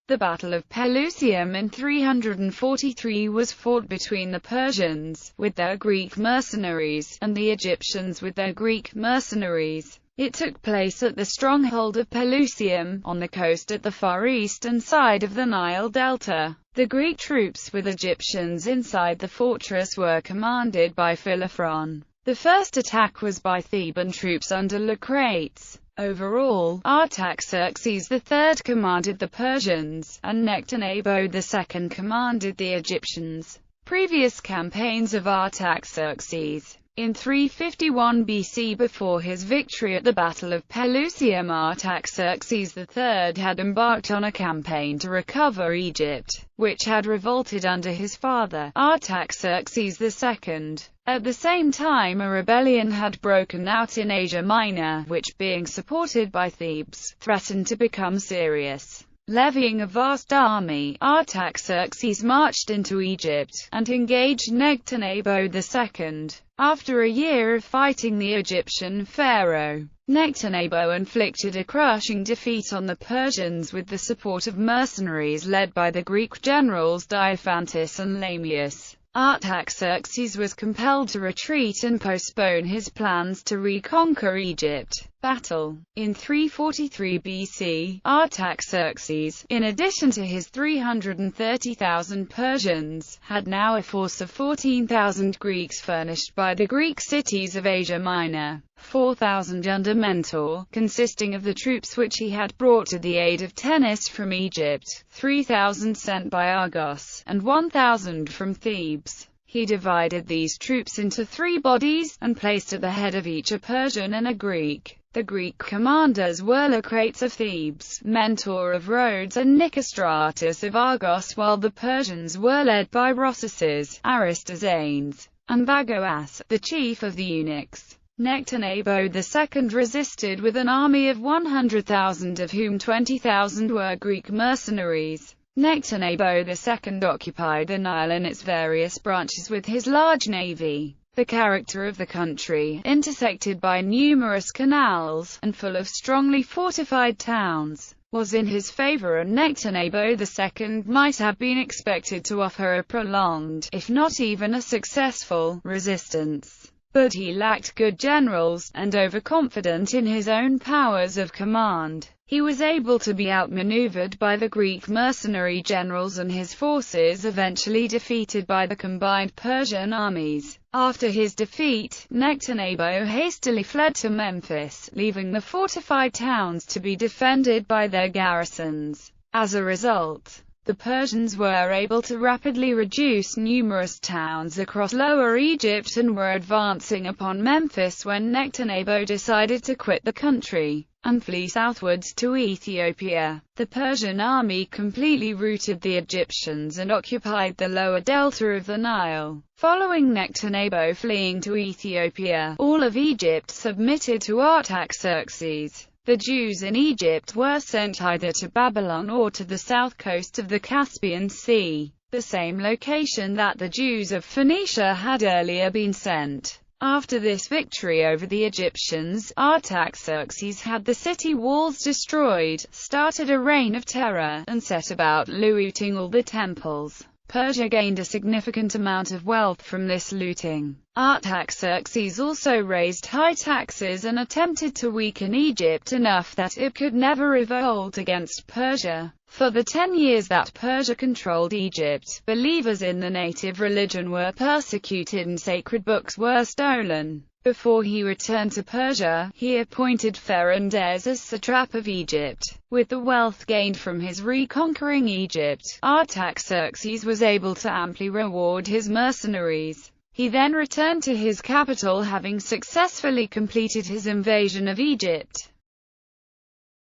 The Battle of Pelusium in 343 was fought between the Persians, with their Greek mercenaries, and the Egyptians with their Greek mercenaries. It took place at the stronghold of Pelusium, on the coast at the far eastern side of the Nile Delta. The Greek troops with Egyptians inside the fortress were commanded by Philophron. The first attack was by Theban troops under Leucrates. Overall, Artaxerxes III commanded the Persians, and Nectanebo II commanded the Egyptians. Previous campaigns of Artaxerxes. In 351 BC, before his victory at the Battle of Pelusium, Artaxerxes III had embarked on a campaign to recover Egypt, which had revolted under his father, Artaxerxes II. At the same time, a rebellion had broken out in Asia Minor, which, being supported by Thebes, threatened to become serious. Levying a vast army, Artaxerxes marched into Egypt, and engaged Nectanebo II. After a year of fighting the Egyptian pharaoh, Nectanebo inflicted a crushing defeat on the Persians with the support of mercenaries led by the Greek generals Diophantus and Lamius. Artaxerxes was compelled to retreat and postpone his plans to reconquer Egypt. Battle. In 343 BC, Artaxerxes, in addition to his 330,000 Persians, had now a force of 14,000 Greeks furnished by the Greek cities of Asia Minor, 4,000 under Mentor, consisting of the troops which he had brought to the aid of Tennis from Egypt, 3,000 sent by Argos, and 1,000 from Thebes. He divided these troops into 3 bodies, and placed at the head of each a Persian and a Greek. The Greek commanders were Leucrates of Thebes, Mentor of Rhodes, and Nicostratus of Argos, while the Persians were led by Rosses, Aristoxanes, and Bagoas, the chief of the eunuchs. Nectanebo II resisted with an army of 100,000, of whom 20,000 were Greek mercenaries. Nectanebo II occupied the Nile in its various branches with his large navy. The character of the country, intersected by numerous canals, and full of strongly fortified towns, was in his favor, and Nectanebo II might have been expected to offer a prolonged, if not even a successful, resistance. But he lacked good generals, and overconfident in his own powers of command, he was able to be outmaneuvered by the Greek mercenary generals, and his forces eventually defeated by the combined Persian armies. After his defeat, Nectanebo hastily fled to Memphis, leaving the fortified towns to be defended by their garrisons. As a result, the Persians were able to rapidly reduce numerous towns across Lower Egypt and were advancing upon Memphis when Nectanebo decided to quit the country and flee southwards to Ethiopia. The Persian army completely routed the Egyptians and occupied the lower delta of the Nile. Following Nectanebo fleeing to Ethiopia, all of Egypt submitted to Artaxerxes. The Jews in Egypt were sent either to Babylon or to the south coast of the Caspian Sea, the same location that the Jews of Phoenicia had earlier been sent. After this victory over the Egyptians, Artaxerxes had the city walls destroyed, started a reign of terror, and set about looting all the temples. Persia gained a significant amount of wealth from this looting. Artaxerxes also raised high taxes and attempted to weaken Egypt enough that it could never revolt against Persia. For the 10 years that Persia controlled Egypt, believers in the native religion were persecuted and sacred books were stolen. Before he returned to Persia, he appointed Pherendes as satrap of Egypt. With the wealth gained from his reconquering Egypt, Artaxerxes was able to amply reward his mercenaries. He then returned to his capital, having successfully completed his invasion of Egypt.